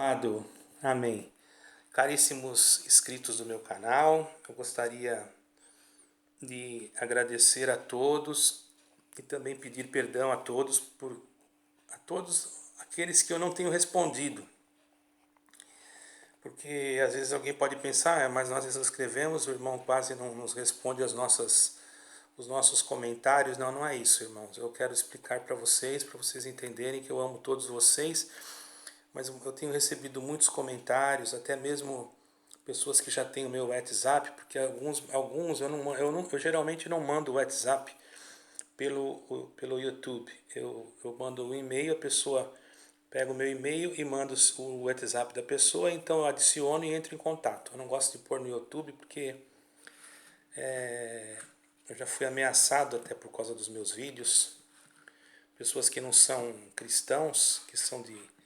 Amado, amém. Caríssimos inscritos do meu canal, eu gostaria de agradecer a todos e também pedir perdão a todos aqueles que eu não tenho respondido. Porque às vezes alguém pode pensar, mas nós escrevemos, o irmão quase não nos responde os nossos comentários. Não, não é isso, irmãos. Eu quero explicar para vocês entenderem que eu amo todos vocês. Mas eu tenho recebido muitos comentários, até mesmo pessoas que já têm o meu WhatsApp, porque alguns eu geralmente não mando o WhatsApp pelo YouTube. Eu mando um e-mail, a pessoa pega o meu e-mail e manda o WhatsApp da pessoa, então eu adiciono e entro em contato. Eu não gosto de pôr no YouTube porque eu já fui ameaçado até por causa dos meus vídeos. Pessoas que não são cristãos, que são de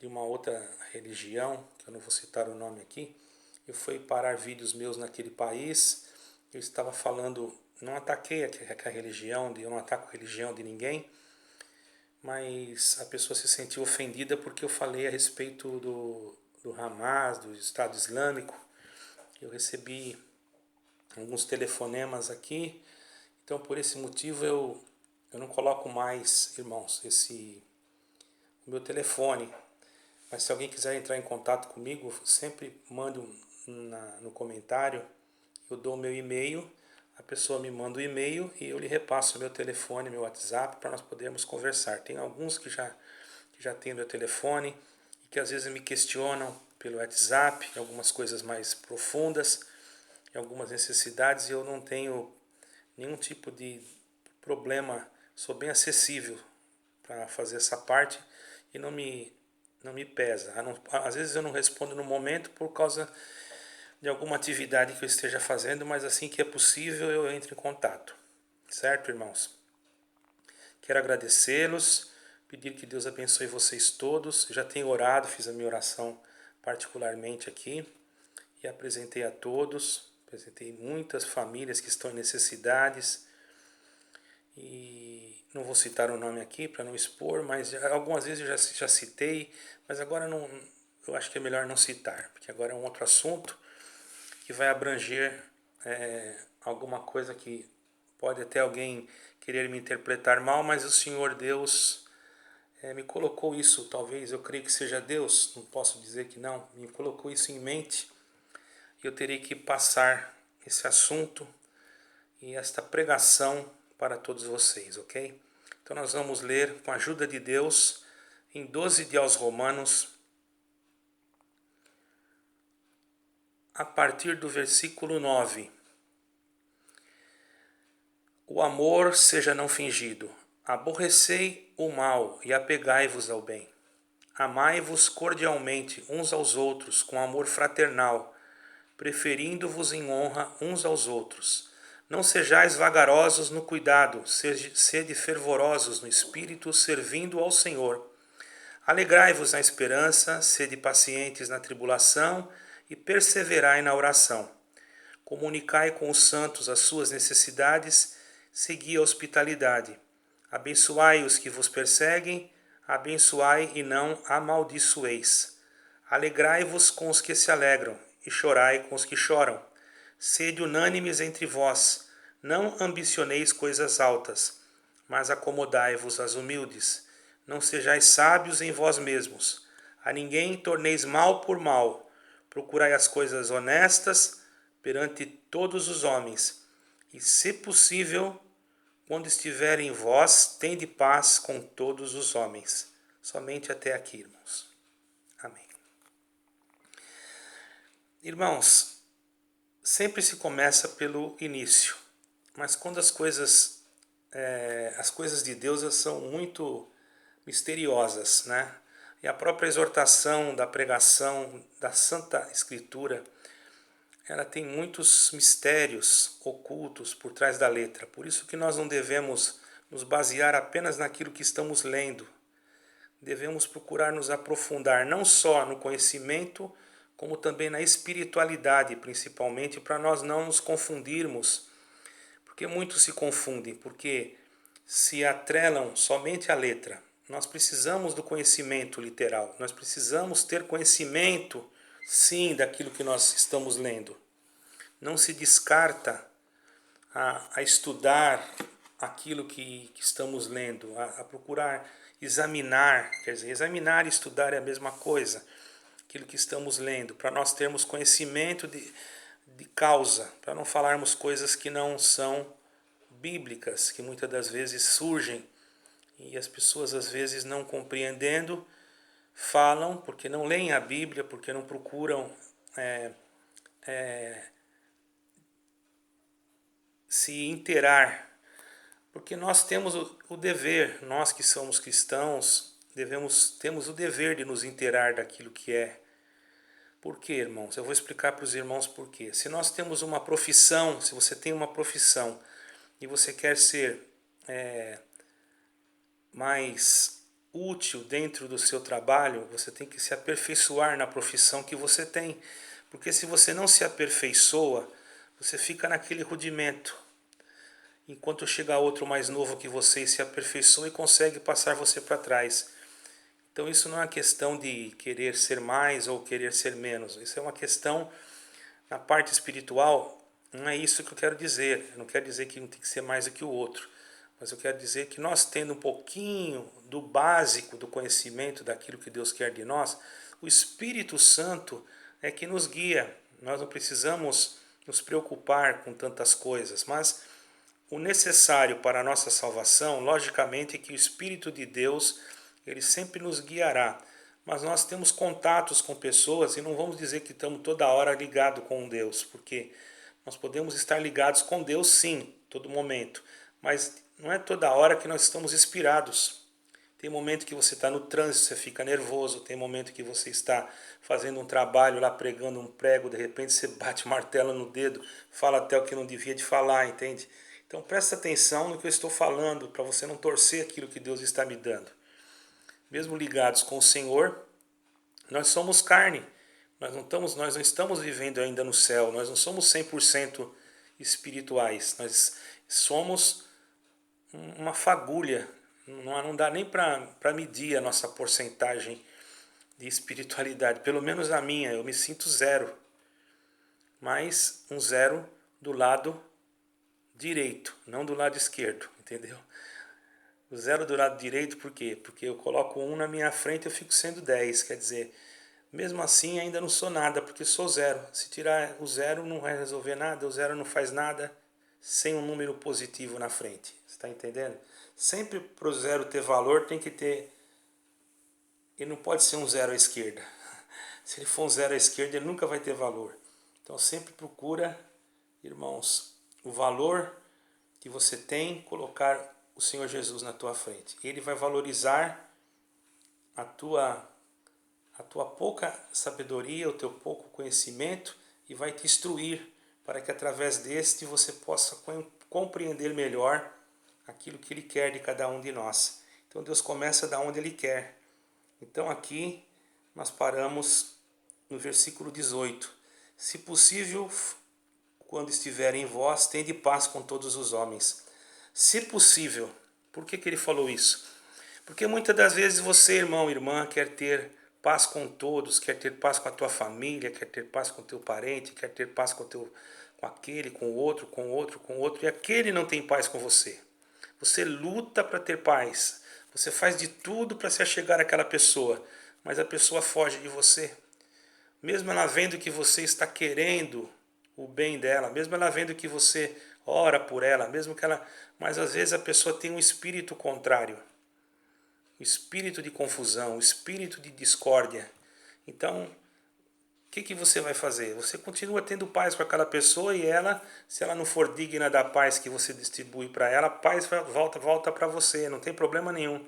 uma outra religião, que eu não vou citar o nome aqui, eu fui parar vídeos meus naquele país, eu estava falando, não ataquei a religião, eu não ataco a religião de ninguém, mas a pessoa se sentiu ofendida porque eu falei a respeito do Hamas, do Estado Islâmico. Eu recebi alguns telefonemas aqui, então por esse motivo eu não coloco mais, irmãos, o meu telefone. Mas se alguém quiser entrar em contato comigo, sempre mande no comentário, eu dou o meu e-mail, a pessoa me manda o e-mail e eu lhe repasso o meu telefone, meu WhatsApp, para nós podermos conversar. Tem alguns que já têm meu telefone e que às vezes me questionam pelo WhatsApp, algumas coisas mais profundas, algumas necessidades, e eu não tenho nenhum tipo de problema, sou bem acessível para fazer essa parte e não me pesa. Às vezes eu não respondo no momento por causa de alguma atividade que eu esteja fazendo, mas assim que é possível eu entro em contato. Certo, irmãos? Quero agradecê-los, pedir que Deus abençoe vocês todos. Já tenho orado, fiz a minha oração particularmente aqui e apresentei a todos. Apresentei muitas famílias que estão em necessidades e não vou citar o nome aqui para não expor, mas algumas vezes eu já citei, mas agora não, eu acho que é melhor não citar, porque agora é um outro assunto que vai abranger alguma coisa que pode até alguém querer me interpretar mal, mas o Senhor Deus me colocou isso, talvez eu creio que seja Deus, não posso dizer que não, me colocou isso em mente e eu terei que passar esse assunto e esta pregação para todos vocês, ok? Então nós vamos ler com a ajuda de Deus em 12 de aos Romanos, a partir do versículo 9. O amor seja não fingido. Aborrecei o mal e apegai-vos ao bem. Amai-vos cordialmente uns aos outros com amor fraternal, preferindo-vos em honra uns aos outros. Não sejais vagarosos no cuidado, sede fervorosos no espírito, servindo ao Senhor. Alegrai-vos na esperança, sede pacientes na tribulação e perseverai na oração. Comunicai com os santos as suas necessidades, segui a hospitalidade. Abençoai os que vos perseguem, abençoai e não amaldiçoeis. Alegrai-vos com os que se alegram, e chorai com os que choram. Sede unânimes entre vós, não ambicioneis coisas altas, mas acomodai-vos às humildes. Não sejais sábios em vós mesmos. A ninguém torneis mal por mal. Procurai as coisas honestas perante todos os homens. E, se possível, quando estiver em vós, tende paz com todos os homens. Somente até aqui, irmãos. Amém. Irmãos, sempre se começa pelo início, mas quando as coisas de Deus elas são muito misteriosas, né? E a própria exortação da pregação da Santa Escritura, ela tem muitos mistérios ocultos por trás da letra. Por isso que nós não devemos nos basear apenas naquilo que estamos lendo. Devemos procurar nos aprofundar não só no conhecimento, como também na espiritualidade, principalmente, para nós não nos confundirmos. Porque muitos se confundem, porque se atrelam somente à letra nós precisamos do conhecimento literal. Nós precisamos ter conhecimento, sim, daquilo que nós estamos lendo. Não se descarta a estudar aquilo que estamos lendo, a procurar examinar. Quer dizer, examinar e estudar é a mesma coisa. Aquilo que estamos lendo, para nós termos conhecimento de causa, para não falarmos coisas que não são bíblicas, que muitas das vezes surgem e as pessoas às vezes não compreendendo, falam porque não leem a Bíblia, porque não procuram se inteirar. Porque nós temos o dever, nós que somos cristãos, temos o dever de nos inteirar daquilo que é. Por quê, irmãos? Eu vou explicar para os irmãos por quê. Se nós temos uma profissão, se você tem uma profissão e você quer ser mais útil dentro do seu trabalho, você tem que se aperfeiçoar na profissão que você tem. Porque se você não se aperfeiçoa, você fica naquele rudimento. Enquanto chega outro mais novo que você e se aperfeiçoa e consegue passar você para trás. Então isso não é uma questão de querer ser mais ou querer ser menos. Isso é uma questão, na parte espiritual, não é isso que eu quero dizer. Eu não quero dizer que um tem que ser mais do que o outro. Mas eu quero dizer que nós tendo um pouquinho do básico do conhecimento daquilo que Deus quer de nós, o Espírito Santo é que nos guia. Nós não precisamos nos preocupar com tantas coisas, mas o necessário para a nossa salvação, logicamente, é que o Espírito de Deus, ele sempre nos guiará. Mas nós temos contatos com pessoas e não vamos dizer que estamos toda hora ligados com Deus, porque nós podemos estar ligados com Deus sim, todo momento, mas não é toda hora que nós estamos inspirados. Tem momento que você está no trânsito, você fica nervoso, tem momento que você está fazendo um trabalho lá, pregando um prego, de repente você bate o martelo no dedo, fala até o que não devia de falar, entende? Então presta atenção no que eu estou falando, para você não torcer aquilo que Deus está me dando. Mesmo ligados com o Senhor, nós somos carne, nós não estamos vivendo ainda no céu, nós não somos 100% espirituais, nós somos uma fagulha, não dá nem para medir a nossa porcentagem de espiritualidade, pelo menos a minha, eu me sinto zero, mas um zero do lado direito, não do lado esquerdo, entendeu? O zero do lado direito, por quê? Porque eu coloco um na minha frente, eu fico sendo 10, quer dizer, mesmo assim ainda não sou nada, porque sou zero. Se tirar o zero não vai resolver nada, o zero não faz nada sem um número positivo na frente, você está entendendo? Sempre para o zero ter valor tem que ter, ele não pode ser um zero à esquerda. Se ele for um zero à esquerda, ele nunca vai ter valor. Então sempre procura, irmãos, o valor que você tem, colocar o Senhor Jesus na tua frente. Ele vai valorizar a tua pouca sabedoria, o teu pouco conhecimento e vai te instruir para que através deste você possa compreender melhor aquilo que Ele quer de cada um de nós. Então Deus começa da onde Ele quer. Então aqui nós paramos no versículo 18. Se possível, quando estiver em vós, tende paz com todos os homens. Se possível. Por que ele falou isso? Porque muitas das vezes você, irmão, irmã, quer ter paz com todos, quer ter paz com a tua família, quer ter paz com o teu parente, quer ter paz com aquele, com o outro, com o outro, com o outro, e aquele não tem paz com você. Você luta para ter paz, você faz de tudo para se achegar àquela pessoa, mas a pessoa foge de você. Mesmo ela vendo que você está querendo o bem dela, mesmo ela vendo que você ora por ela, mesmo que ela, mas às vezes a pessoa tem um espírito contrário, um espírito de confusão, um espírito de discórdia. Então, o que você vai fazer? Você continua tendo paz com aquela pessoa e ela, se ela não for digna da paz que você distribui para ela, a paz volta para você, não tem problema nenhum.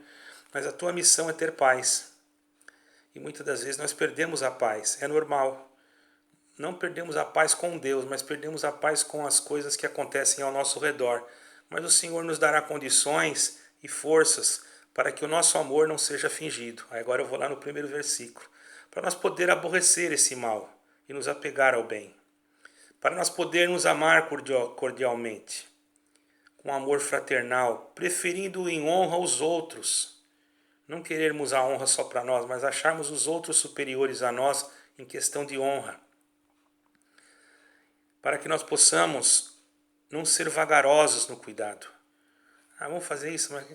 Mas a tua missão é ter paz. E muitas das vezes nós perdemos a paz, é normal. Não perdemos a paz com Deus, mas perdemos a paz com as coisas que acontecem ao nosso redor. Mas o Senhor nos dará condições e forças para que o nosso amor não seja fingido. Aí agora eu vou lá no primeiro versículo. Para nós poder aborrecer esse mal e nos apegar ao bem. Para nós podermos amar cordialmente, com amor fraternal, preferindo em honra os outros. Não querermos a honra só para nós, mas acharmos os outros superiores a nós em questão de honra. Para que nós possamos não ser vagarosos no cuidado. Vamos fazer isso, mas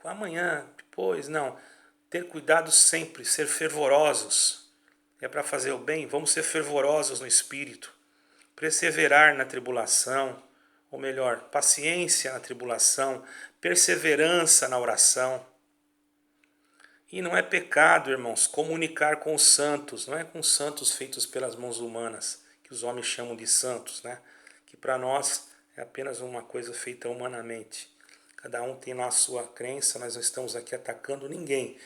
amanhã, depois, não. Ter cuidado sempre, ser fervorosos. É para fazer o bem, vamos ser fervorosos no espírito. Perseverar na tribulação, ou melhor, paciência na tribulação, perseverança na oração. E não é pecado, irmãos, comunicar com os santos, não é com os santos feitos pelas mãos humanas, que os homens chamam de santos, né? Que para nós é apenas uma coisa feita humanamente. Cada um tem lá a sua crença, nós não estamos aqui atacando ninguém.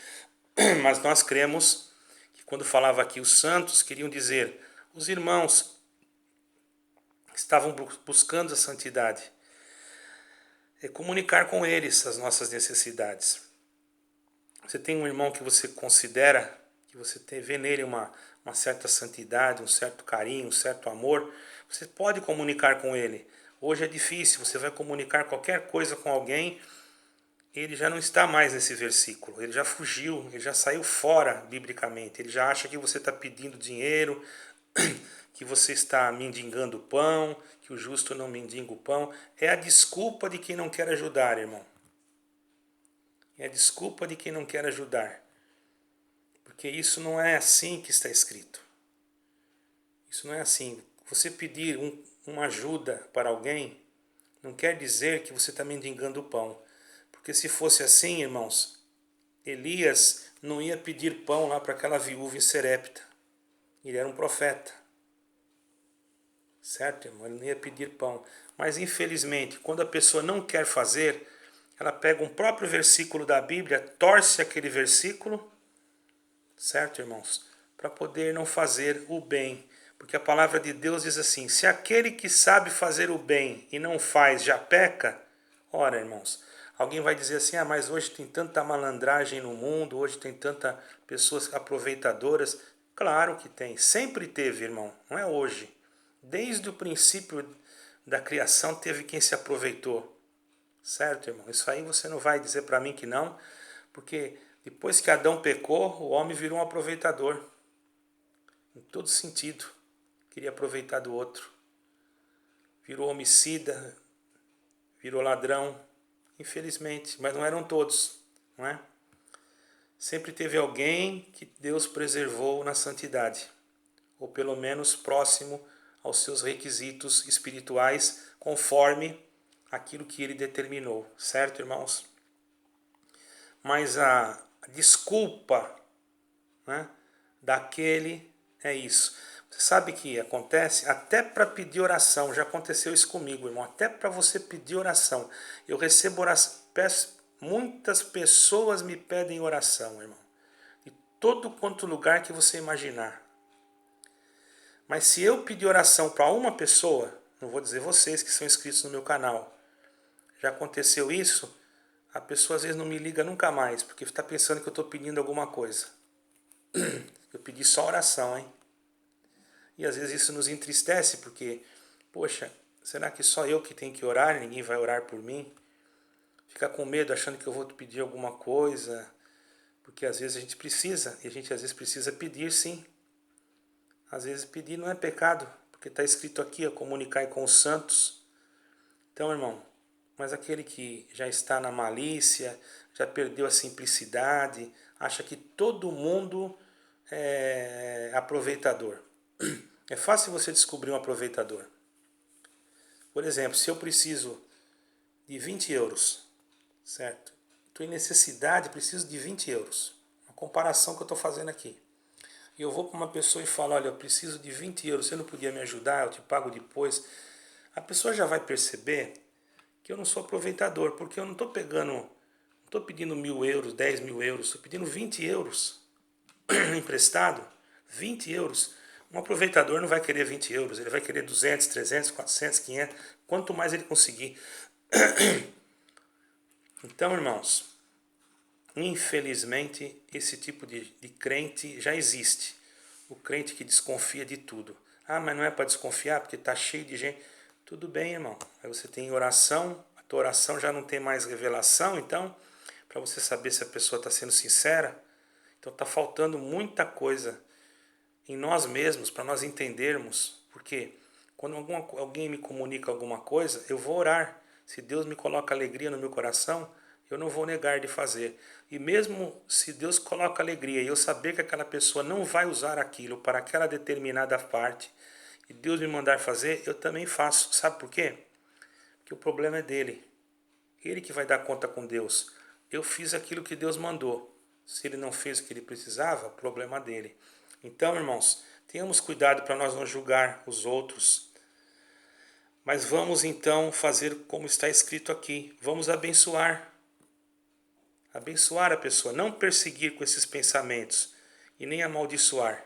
Mas nós cremos que quando falava aqui os santos, queriam dizer os irmãos que estavam buscando a santidade. É comunicar com eles as nossas necessidades. Você tem um irmão que você considera, que você vê nele uma certa santidade, um certo carinho, um certo amor, você pode comunicar com ele. Hoje é difícil, você vai comunicar qualquer coisa com alguém, ele já não está mais nesse versículo, ele já fugiu, ele já saiu fora biblicamente, ele já acha que você está pedindo dinheiro, que você está mendigando pão, que o justo não mendiga o pão. É a desculpa de quem não quer ajudar, irmão. É a desculpa de quem não quer ajudar. Porque isso não é assim que está escrito. Isso não é assim. Você pedir uma ajuda para alguém não quer dizer que você está mendigando o pão. Porque se fosse assim, irmãos, Elias não ia pedir pão lá para aquela viúva em Serepta. Ele era um profeta. Certo, irmão? Ele não ia pedir pão. Mas, infelizmente, quando a pessoa não quer fazer, ela pega um próprio versículo da Bíblia, torce aquele versículo, certo, irmãos? Para poder não fazer o bem. Porque a palavra de Deus diz assim, se aquele que sabe fazer o bem e não faz já peca, ora, irmãos, alguém vai dizer assim, mas hoje tem tanta malandragem no mundo, hoje tem tantas pessoas aproveitadoras. Claro que tem, sempre teve, irmão, não é hoje. Desde o princípio da criação teve quem se aproveitou. Certo, irmão? Isso aí você não vai dizer para mim que não, porque depois que Adão pecou, o homem virou um aproveitador. Em todo sentido. Queria aproveitar do outro. Virou homicida, virou ladrão. Infelizmente, mas não eram todos, não é? Sempre teve alguém que Deus preservou na santidade, ou pelo menos próximo aos seus requisitos espirituais, conforme aquilo que ele determinou, certo, irmãos? Mas a desculpa, né, daquele é isso. Você sabe que acontece até para pedir oração, já aconteceu isso comigo, irmão, até para você pedir oração. Eu recebo oração, muitas pessoas me pedem oração, irmão, de todo quanto lugar que você imaginar. Mas se eu pedir oração para uma pessoa, não vou dizer vocês que são inscritos no meu canal, já aconteceu isso, a pessoa às vezes não me liga nunca mais, porque está pensando que eu estou pedindo alguma coisa. Eu pedi só oração, hein? E às vezes isso nos entristece, porque, poxa, será que só eu que tenho que orar e ninguém vai orar por mim? Fica com medo achando que eu vou te pedir alguma coisa, porque às vezes a gente precisa, e a gente às vezes precisa pedir sim. Às vezes pedir não é pecado, porque está escrito aqui, comunicar com os santos. Então, irmão, mas aquele que já está na malícia, já perdeu a simplicidade, acha que todo mundo é aproveitador. É fácil você descobrir um aproveitador. Por exemplo, se eu preciso de 20 euros, certo? Estou em necessidade, preciso de 20 euros. Uma comparação que eu estou fazendo aqui. E eu vou para uma pessoa e falo, olha, eu preciso de 20 euros, você não podia me ajudar, eu te pago depois. A pessoa já vai perceber que eu não sou aproveitador, porque eu não estou pegando, não estou pedindo 1.000 euros, 10.000 euros, estou pedindo 20 euros emprestado, 20 euros. Um aproveitador não vai querer 20 euros, ele vai querer 200, 300, 400, 500, quanto mais ele conseguir. Então, irmãos, infelizmente esse tipo de crente já existe. O crente que desconfia de tudo. Mas não é para desconfiar porque está cheio de gente. Tudo bem, irmão. Aí você tem oração, a tua oração já não tem mais revelação, então para você saber se a pessoa está sendo sincera. Então está faltando muita coisa em nós mesmos para nós entendermos. Porque quando alguém me comunica alguma coisa, eu vou orar. Se Deus me coloca alegria no meu coração, eu não vou negar de fazer. E mesmo se Deus coloca alegria e eu saber que aquela pessoa não vai usar aquilo para aquela determinada parte, e Deus me mandar fazer, eu também faço. Sabe por quê? Porque o problema é dele. Ele que vai dar conta com Deus. Eu fiz aquilo que Deus mandou. Se ele não fez o que ele precisava, problema dele. Então, irmãos, tenhamos cuidado para nós não julgar os outros. Mas vamos então fazer como está escrito aqui. Vamos abençoar. Abençoar a pessoa. Não perseguir com esses pensamentos. E nem amaldiçoar.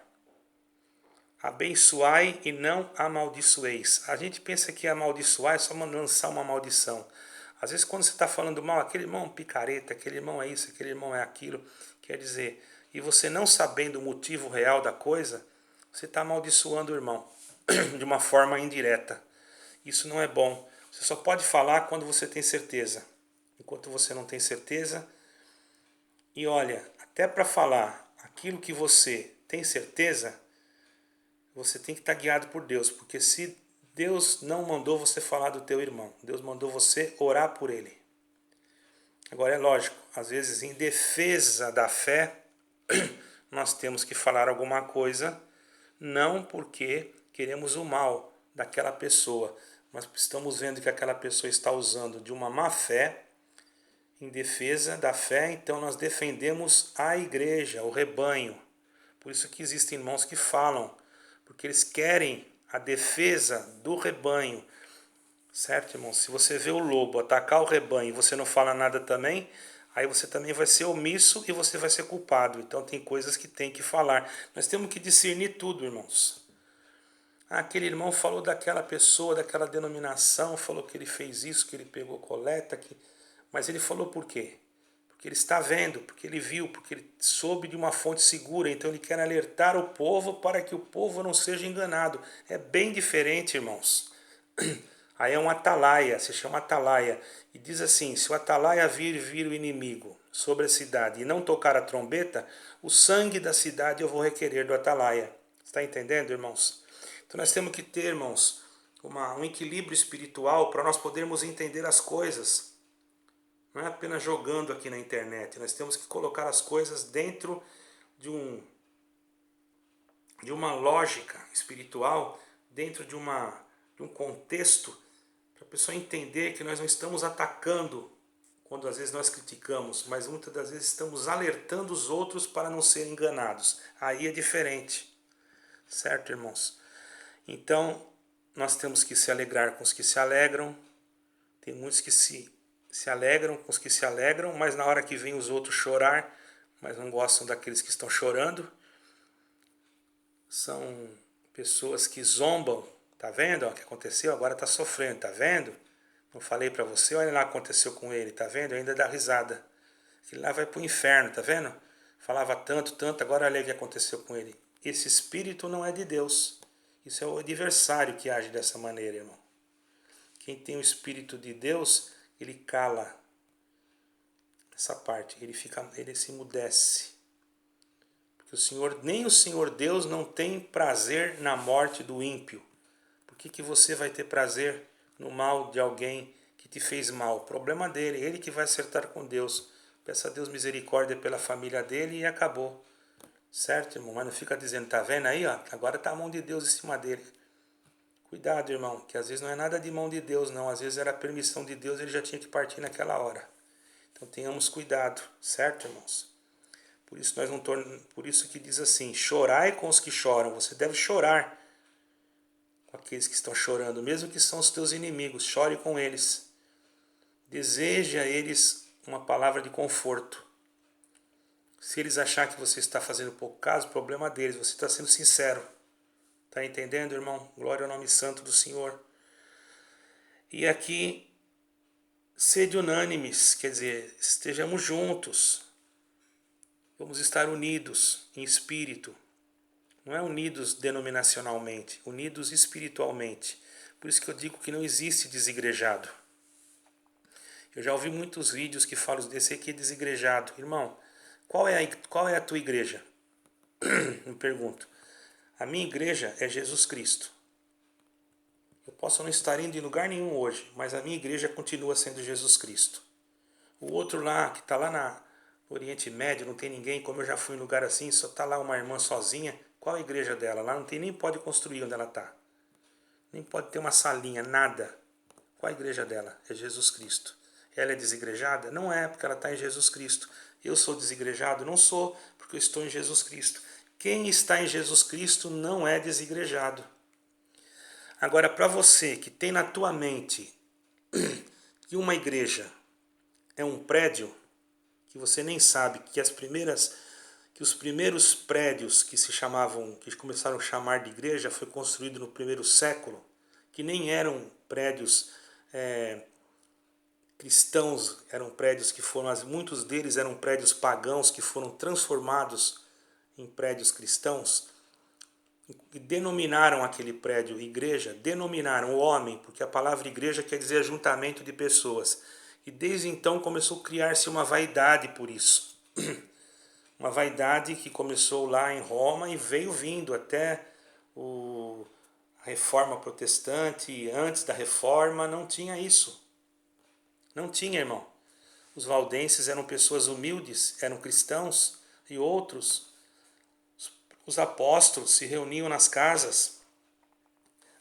Abençoai e não amaldiçoeis. A gente pensa que amaldiçoar é só lançar uma maldição. Às vezes quando você está falando mal, aquele irmão é um picareta, aquele irmão é isso, aquele irmão é aquilo, quer dizer, e você não sabendo o motivo real da coisa, você está amaldiçoando o irmão de uma forma indireta. Isso não é bom. Você só pode falar quando você tem certeza. Enquanto você não tem certeza, e olha, até para falar aquilo que você tem certeza, você tem que estar guiado por Deus, porque se Deus não mandou você falar do teu irmão, Deus mandou você orar por ele. Agora é lógico, às vezes em defesa da fé, nós temos que falar alguma coisa, não porque queremos o mal daquela pessoa, mas estamos vendo que aquela pessoa está usando de uma má fé em defesa da fé, então nós defendemos a igreja, o rebanho. Por isso que existem irmãos que falam, porque eles querem a defesa do rebanho. Certo, irmão? Se você vê o lobo atacar o rebanho e você não fala nada também, aí você também vai ser omisso e você vai ser culpado. Então tem coisas que tem que falar. Nós temos que discernir tudo, irmãos. Aquele irmão falou daquela pessoa, daquela denominação, falou que ele fez isso, que ele pegou coleta, mas ele falou por quê? Porque ele está vendo, porque ele viu, porque ele soube de uma fonte segura, então ele quer alertar o povo para que o povo não seja enganado. É bem diferente, irmãos. Aí é um atalaia, se chama atalaia, e diz assim, se o atalaia vir o inimigo sobre a cidade e não tocar a trombeta, o sangue da cidade eu vou requerer do atalaia. Está entendendo, irmãos? Então nós temos que ter, irmãos, um equilíbrio espiritual para nós podermos entender as coisas. Não é apenas jogando aqui na internet. Nós temos que colocar as coisas dentro de uma lógica espiritual, dentro de um contexto, para a pessoa entender que nós não estamos atacando quando às vezes nós criticamos, mas muitas das vezes estamos alertando os outros para não serem enganados. Aí é diferente. Certo, irmãos? Então, nós temos que se alegrar com os que se alegram. Tem muitos que se alegram com os que se alegram, mas na hora que vem os outros chorar, mas não gostam daqueles que estão chorando. São pessoas que zombam. Tá vendo o que aconteceu? Agora está sofrendo, tá vendo? Não falei para você, olha lá o que aconteceu com ele, tá vendo? Ainda dá risada. Ele lá vai para o inferno, tá vendo? Falava tanto, agora olha o que aconteceu com ele. Esse espírito não é de Deus. Isso é o adversário que age dessa maneira, irmão. Quem tem o espírito de Deus, ele cala essa parte, ele se emudece. Porque nem o Senhor Deus não tem prazer na morte do ímpio. Por que você vai ter prazer no mal de alguém que te fez mal? O problema dele, ele que vai acertar com Deus. Peça a Deus misericórdia pela família dele e acabou. Certo, irmão? Mas não fica dizendo, tá vendo aí, ó? Agora tá a mão de Deus em cima dele. Cuidado, irmão, que às vezes não é nada de mão de Deus, não. Às vezes era a permissão de Deus, ele já tinha que partir naquela hora. Então tenhamos cuidado, certo, irmãos? Por isso que diz assim, chorai com os que choram. Você deve chorar com aqueles que estão chorando, mesmo que são os teus inimigos. Chore com eles. Deseje a eles uma palavra de conforto. Se eles acharem que você está fazendo pouco caso, problema deles. Você está sendo sincero. Está entendendo, irmão? Glória ao nome santo do Senhor. E aqui, sede unânimes, quer dizer, estejamos juntos. Vamos estar unidos em espírito. Não é unidos denominacionalmente, unidos espiritualmente. Por isso que eu digo que não existe desigrejado. Eu já ouvi muitos vídeos que falam desse aqui desigrejado. Irmão, qual é a tua igreja? Me pergunto. A minha igreja é Jesus Cristo. Eu posso não estar indo em lugar nenhum hoje, mas a minha igreja continua sendo Jesus Cristo. O outro lá, que está lá no Oriente Médio, não tem ninguém, como eu já fui em lugar assim, só está lá uma irmã sozinha. Qual a igreja dela? Lá não tem, nem pode construir onde ela está. Nem pode ter uma salinha, nada. Qual a igreja dela? É Jesus Cristo. Ela é desigrejada? Não é, porque ela está em Jesus Cristo. Eu sou desigrejado? Não sou, porque eu estou em Jesus Cristo. Quem está em Jesus Cristo não é desigrejado. Agora, para você que tem na tua mente que uma igreja é um prédio, que você nem sabe que os primeiros prédios que que começaram a chamar de igreja foi construído no primeiro século, que nem eram prédios cristãos, eram prédios que foram, muitos deles eram prédios pagãos que foram transformados em prédios cristãos, e denominaram aquele prédio igreja, denominaram o homem, porque a palavra igreja quer dizer ajuntamento de pessoas. E desde então começou a criar-se uma vaidade por isso. Uma vaidade que começou lá em Roma e veio vindo até a Reforma Protestante. Antes da Reforma não tinha isso. Não tinha, irmão. Os valdenses eram pessoas humildes, eram cristãos, e outros, os apóstolos, se reuniam nas casas.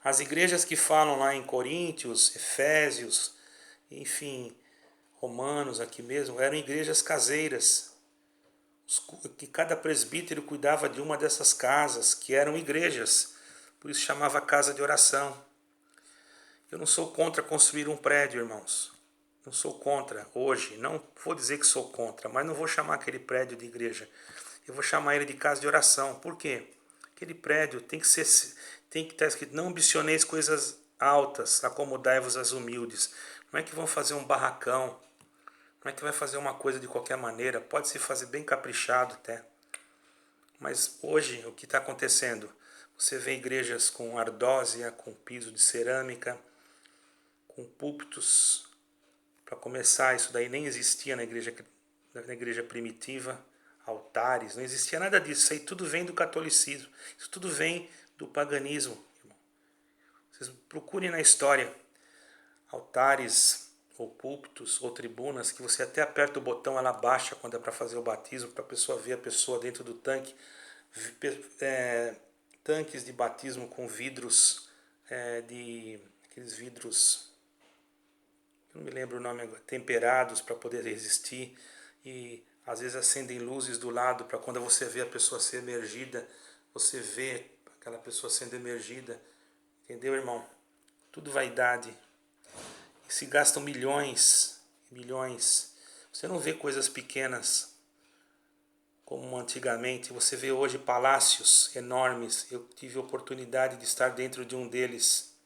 As igrejas que falam lá em Coríntios, Efésios, enfim, Romanos aqui mesmo, eram igrejas caseiras, que cada presbítero cuidava de uma dessas casas, que eram igrejas, por isso chamava casa de oração. Eu não sou contra construir um prédio, irmãos. Não sou contra hoje, não vou dizer que sou contra, mas não vou chamar aquele prédio de igreja. Eu vou chamar ele de casa de oração. Por quê? Aquele prédio tem que estar escrito: não ambicioneis coisas altas, acomodai-vos às humildes. Não é que vão fazer um barracão, não é que vai fazer uma coisa de qualquer maneira, pode se fazer bem caprichado até. Mas hoje o que está acontecendo? Você vê igrejas com ardósia, com piso de cerâmica, com púlpitos. Para começar, isso daí nem existia na igreja primitiva, altares, não existia nada disso. Isso aí tudo vem do catolicismo, isso tudo vem do paganismo. Irmão. Vocês procurem na história altares ou púlpitos ou tribunas que você até aperta o botão, ela baixa quando é para fazer o batismo, para a pessoa ver a pessoa dentro do tanque. Tanques de batismo com vidros, aqueles vidros, eu não me lembro o nome agora, temperados para poder resistir, e às vezes acendem luzes do lado para quando você vê a pessoa ser emergida, você vê aquela pessoa sendo emergida. Entendeu, irmão? Tudo vaidade. E se gastam milhões, milhões. Você não vê coisas pequenas como antigamente. Você vê hoje palácios enormes. Eu tive a oportunidade de estar dentro de um deles,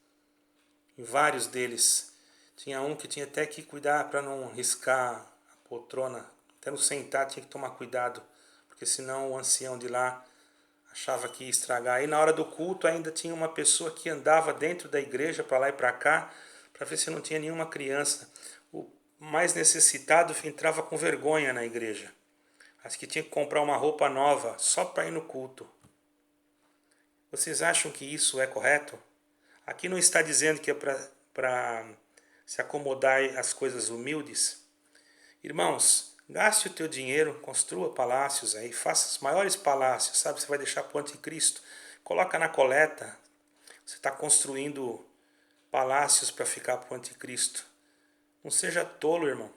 em vários deles. Tinha um que tinha até que cuidar para não riscar a poltrona. Até no sentar tinha que tomar cuidado, porque senão o ancião de lá achava que ia estragar. Aí na hora do culto ainda tinha uma pessoa que andava dentro da igreja para lá e para cá, para ver se não tinha nenhuma criança. O mais necessitado entrava com vergonha na igreja. Acho que tinha que comprar uma roupa nova só para ir no culto. Vocês acham que isso é correto? Aqui não está dizendo que é para se acomodar às coisas humildes. Irmãos, gaste o teu dinheiro, construa palácios aí, faça os maiores palácios, sabe? Você vai deixar para o anticristo. Coloca na coleta. Você está construindo palácios para ficar para o anticristo. Não seja tolo, irmão.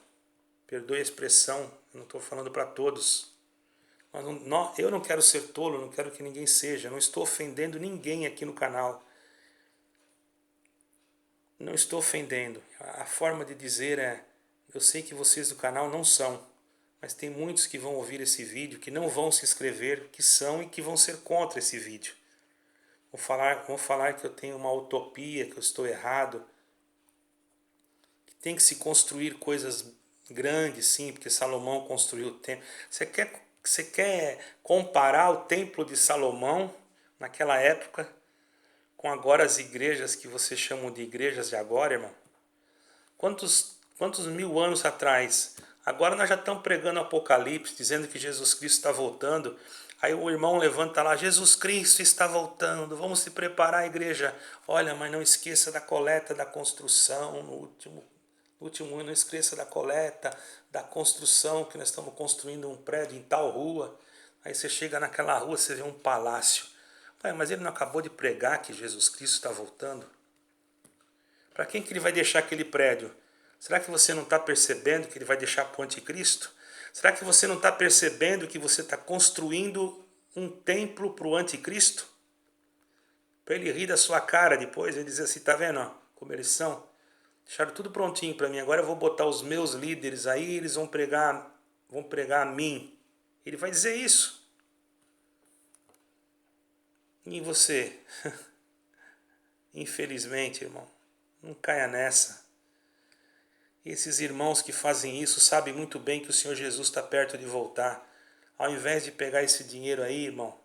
Perdoe a expressão, eu não estou falando para todos. Eu não quero ser tolo, não quero que ninguém seja. Não estou ofendendo ninguém aqui no canal. Não estou ofendendo. A forma de dizer é: eu sei que vocês do canal não são, mas tem muitos que vão ouvir esse vídeo, que não vão se inscrever, que são e que vão ser contra esse vídeo. Vão falar que eu tenho uma utopia, que eu estou errado, que tem que se construir coisas grandes, sim, porque Salomão construiu o templo. Você quer comparar o templo de Salomão naquela época com agora as igrejas que vocês chamam de igrejas de agora, irmão? quantos mil anos atrás. Agora nós já estamos pregando Apocalipse, dizendo que Jesus Cristo está voltando. Aí o irmão levanta lá, Jesus Cristo está voltando, vamos se preparar, igreja. Olha, mas não esqueça da coleta da construção, no último ano, não esqueça da coleta, da construção, que nós estamos construindo um prédio em tal rua. Aí você chega naquela rua, você vê um palácio. Pai, mas ele não acabou de pregar que Jesus Cristo está voltando? Para quem que ele vai deixar aquele prédio? Será que você não está percebendo que ele vai deixar para o anticristo? Será que você não está percebendo que você está construindo um templo para o anticristo? Para ele rir da sua cara depois e dizer assim, tá vendo ó, como eles são? Deixaram tudo prontinho para mim, agora eu vou botar os meus líderes aí, eles vão pregar a mim. Ele vai dizer isso. E você? Infelizmente, irmão, não caia nessa. Esses irmãos que fazem isso sabem muito bem que o Senhor Jesus está perto de voltar. Ao invés de pegar esse dinheiro aí, irmão,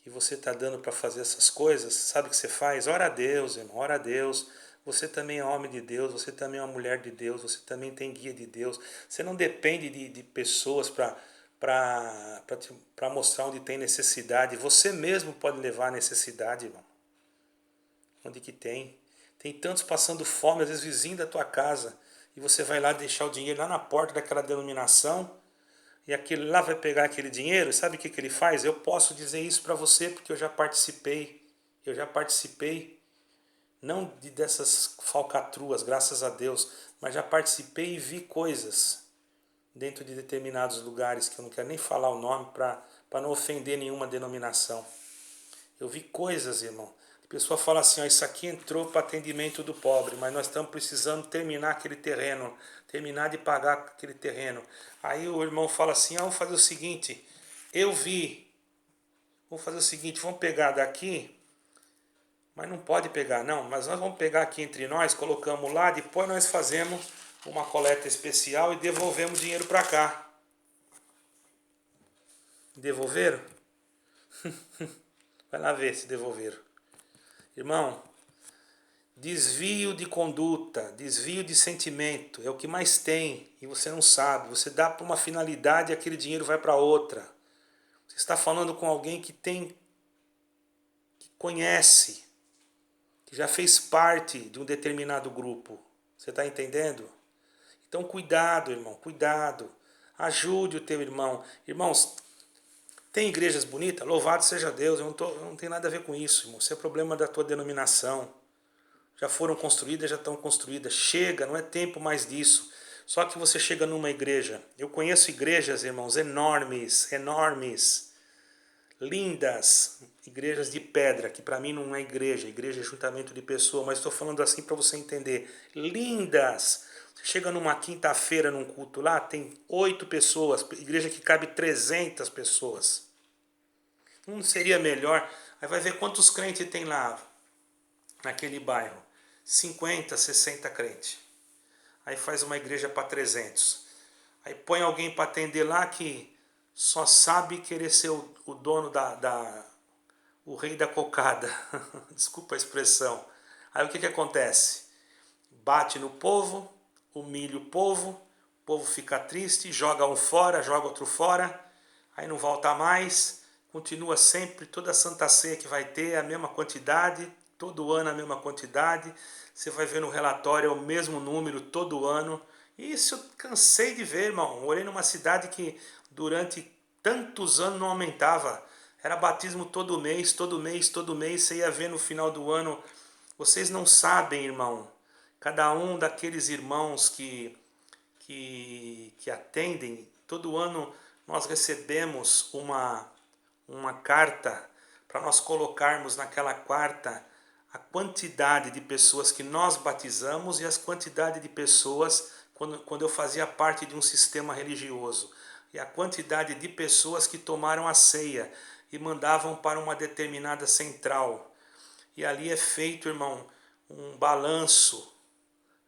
que você está dando para fazer essas coisas, sabe o que você faz? Ora a Deus, irmão, ora a Deus. Você também é homem de Deus, você também é uma mulher de Deus, você também tem guia de Deus. Você não depende de pessoas para mostrar onde tem necessidade. Você mesmo pode levar a necessidade, irmão. Onde que tem? Tem tantos passando fome, às vezes vizinho da tua casa, e você vai lá deixar o dinheiro lá na porta daquela denominação, e aquele lá vai pegar aquele dinheiro, sabe o que ele faz? Eu posso dizer isso para você porque eu já participei, não dessas falcatruas, graças a Deus, mas já participei e vi coisas dentro de determinados lugares, que eu não quero nem falar o nome para não ofender nenhuma denominação. Eu vi coisas, irmão. A pessoa fala assim, ó, isso aqui entrou para atendimento do pobre, mas nós estamos precisando terminar aquele terreno, terminar de pagar aquele terreno. Aí o irmão fala assim, ó, vamos fazer o seguinte, eu vi, vamos fazer o seguinte, vamos pegar daqui, mas não pode pegar não, mas nós vamos pegar aqui entre nós, colocamos lá, depois nós fazemos uma coleta especial e devolvemos dinheiro para cá. Devolveram? Vai lá ver se devolveram. Irmão, desvio de conduta, desvio de sentimento, é o que mais tem e você não sabe. Você dá para uma finalidade e aquele dinheiro vai para outra. Você está falando com alguém que conhece, que já fez parte de um determinado grupo. Você está entendendo? Então cuidado, irmão, cuidado. Ajude o teu irmão. Irmãos, tem igrejas bonitas? Louvado seja Deus, eu não tenho nada a ver com isso, irmão. Isso é problema da tua denominação. Já foram construídas, já estão construídas. Chega, não é tempo mais disso. Só que você chega numa igreja. Eu conheço igrejas, irmãos, enormes, enormes, lindas, igrejas de pedra, que para mim não é igreja, igreja é juntamento de pessoas, mas estou falando assim para você entender. Lindas! Você chega numa quinta-feira num culto lá, tem 8 pessoas, igreja que cabe 300 pessoas. Não seria melhor? Aí vai ver quantos crentes tem lá naquele bairro. 50, 60 crentes. Aí faz uma igreja para 300. Aí põe alguém para atender lá que só sabe querer ser o dono o rei da cocada. Desculpa a expressão. Aí o que acontece? Bate no povo, humilha o povo fica triste, joga um fora, joga outro fora, aí não volta mais, continua sempre, toda a Santa Ceia que vai ter a mesma quantidade, todo ano a mesma quantidade, você vai ver no relatório é o mesmo número todo ano. Isso eu cansei de ver, irmão. Morei numa cidade que durante tantos anos não aumentava. Era batismo todo mês, todo mês, todo mês. Você ia ver no final do ano. Vocês não sabem, irmão. Cada um daqueles irmãos que atendem, todo ano nós recebemos uma carta para nós colocarmos naquela carta a quantidade de pessoas que nós batizamos e as quantidade de pessoas quando eu fazia parte de um sistema religioso e a quantidade de pessoas que tomaram a ceia e mandavam para uma determinada central. E ali é feito, irmão, um balanço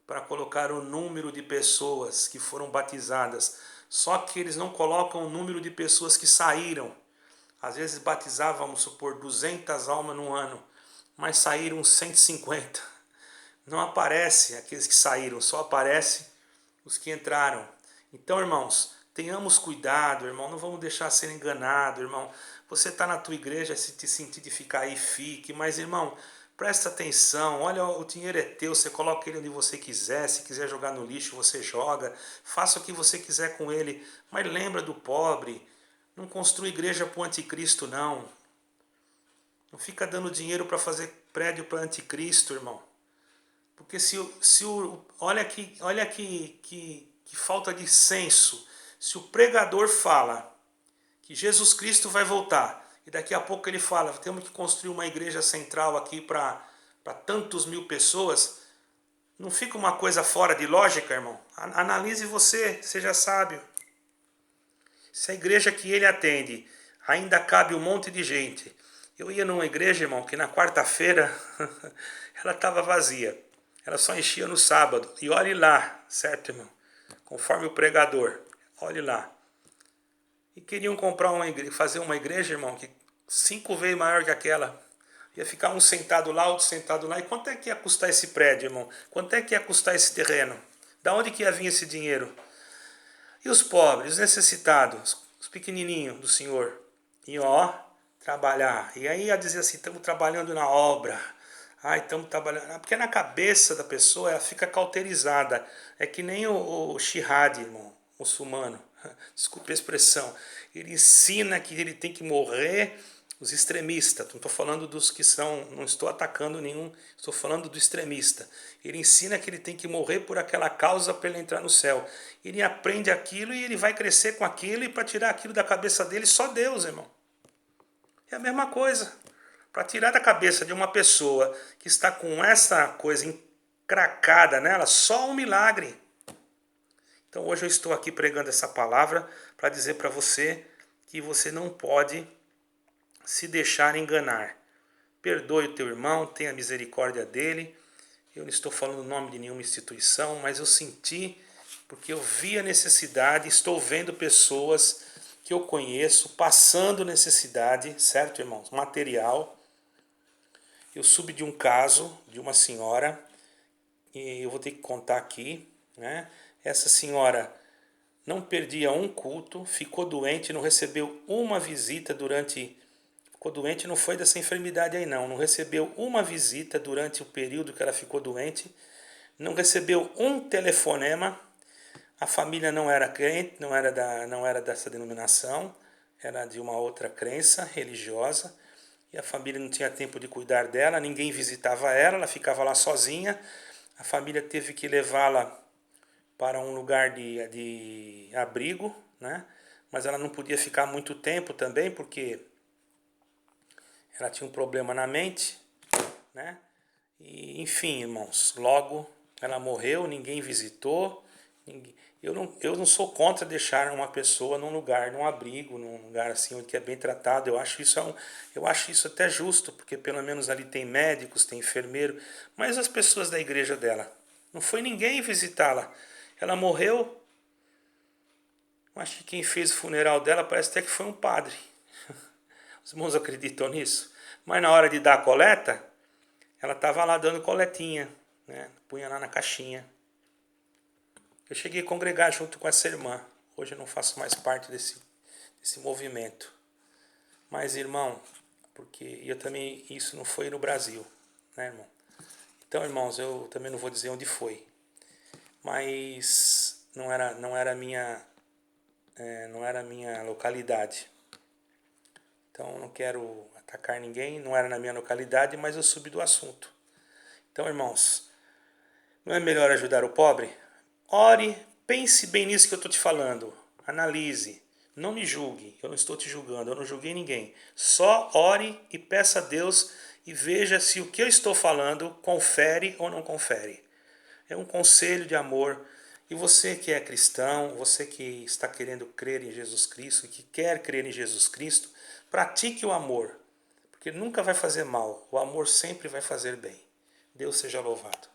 para colocar o número de pessoas que foram batizadas. Só que eles não colocam o número de pessoas que saíram. Às vezes batizavam, vamos supor, 200 almas no ano, mas saíram 150. Não aparece aqueles que saíram, só aparece os que entraram. Então, irmãos, tenhamos cuidado, irmão, não vamos deixar ser enganado, irmão. Você está na tua igreja, se te sentir de ficar aí, fique. Mas, irmão, presta atenção, olha, o dinheiro é teu, você coloca ele onde você quiser. Se quiser jogar no lixo, você joga. Faça o que você quiser com ele. Mas lembra do pobre. Não construa igreja para o anticristo, não. Não fica dando dinheiro para fazer prédio para anticristo, irmão. Porque olha que falta de senso. Se o pregador fala que Jesus Cristo vai voltar, e daqui a pouco ele fala, temos que construir uma igreja central aqui para tantos mil pessoas, não fica uma coisa fora de lógica, irmão? Analise você, seja sábio. Se a igreja que ele atende ainda cabe um monte de gente. Eu ia numa igreja, irmão, que na quarta-feira ela estava vazia. Ela só enchia no sábado. E olhe lá, certo, irmão? Conforme o pregador. Olhe lá. E queriam comprar fazer uma igreja, irmão, que 5 vezes maior que aquela. Ia ficar um sentado lá, outro sentado lá. E quanto é que ia custar esse prédio, irmão? Quanto é que ia custar esse terreno? Da onde que ia vir esse dinheiro? E os pobres, os necessitados, os pequenininhos do Senhor? E ó, trabalhar. E aí ia dizer assim, estamos trabalhando na obra. Ai, estamos trabalhando. Porque na cabeça da pessoa ela fica cauterizada. É que nem o Shihad, irmão, muçulmano. Desculpe a expressão. Ele ensina que ele tem que morrer. Os extremistas, não estou falando dos que são, não estou atacando nenhum, estou falando do extremista. Ele ensina que ele tem que morrer por aquela causa para ele entrar no céu. Ele aprende aquilo e ele vai crescer com aquilo, e para tirar aquilo da cabeça dele, só Deus, irmão. É a mesma coisa. Para tirar da cabeça de uma pessoa que está com essa coisa encracada nela, só um milagre. Então hoje eu estou aqui pregando essa palavra para dizer para você que você não pode se deixar enganar. Perdoe o teu irmão, tenha misericórdia dele. Eu não estou falando o nome de nenhuma instituição, mas eu senti, porque eu vi a necessidade, estou vendo pessoas que eu conheço passando necessidade, certo, irmãos? Material. Eu soube de um caso de uma senhora, e eu vou ter que contar aqui, né? Essa senhora não perdia um culto, ficou doente, não recebeu uma visita durante... Ficou doente, não foi dessa enfermidade aí não recebeu uma visita durante o período que ela ficou doente, não recebeu um telefonema, a família não era crente, não era dessa denominação, era de uma outra crença religiosa, e a família não tinha tempo de cuidar dela, ninguém visitava ela, ela ficava lá sozinha, a família teve que levá-la para um lugar de abrigo, né? Mas ela não podia ficar muito tempo também, porque ela tinha um problema na mente, né? E, enfim, irmãos, logo ela morreu, ninguém visitou. Eu não sou contra deixar uma pessoa num lugar, num abrigo, num lugar assim onde é bem tratado. Eu acho isso até justo, porque pelo menos ali tem médicos, tem enfermeiro. Mas as pessoas da igreja dela, não foi ninguém visitá-la. Ela morreu. Acho que quem fez o funeral dela parece até que foi um padre. Os irmãos acreditam nisso? Mas na hora de dar a coleta, ela estava lá dando coletinha, né? Punha lá na caixinha. Eu cheguei a congregar junto com essa irmã. Hoje eu não faço mais parte desse movimento. Mas, irmão, porque eu também, isso não foi no Brasil, né, irmão? Então, irmãos, eu também não vou dizer onde foi. Mas não era minha localidade. Então eu não quero atacar ninguém, não era na minha localidade, mas eu soube do assunto. Então, irmãos, não é melhor ajudar o pobre? Ore, pense bem nisso que eu estou te falando. Analise, não me julgue, eu não estou te julgando, eu não julguei ninguém. Só ore e peça a Deus e veja se o que eu estou falando confere ou não confere. É um conselho de amor. E você que é cristão, você que está querendo crer em Jesus Cristo, que quer crer em Jesus Cristo, pratique o amor, porque nunca vai fazer mal, o amor sempre vai fazer bem. Deus seja louvado.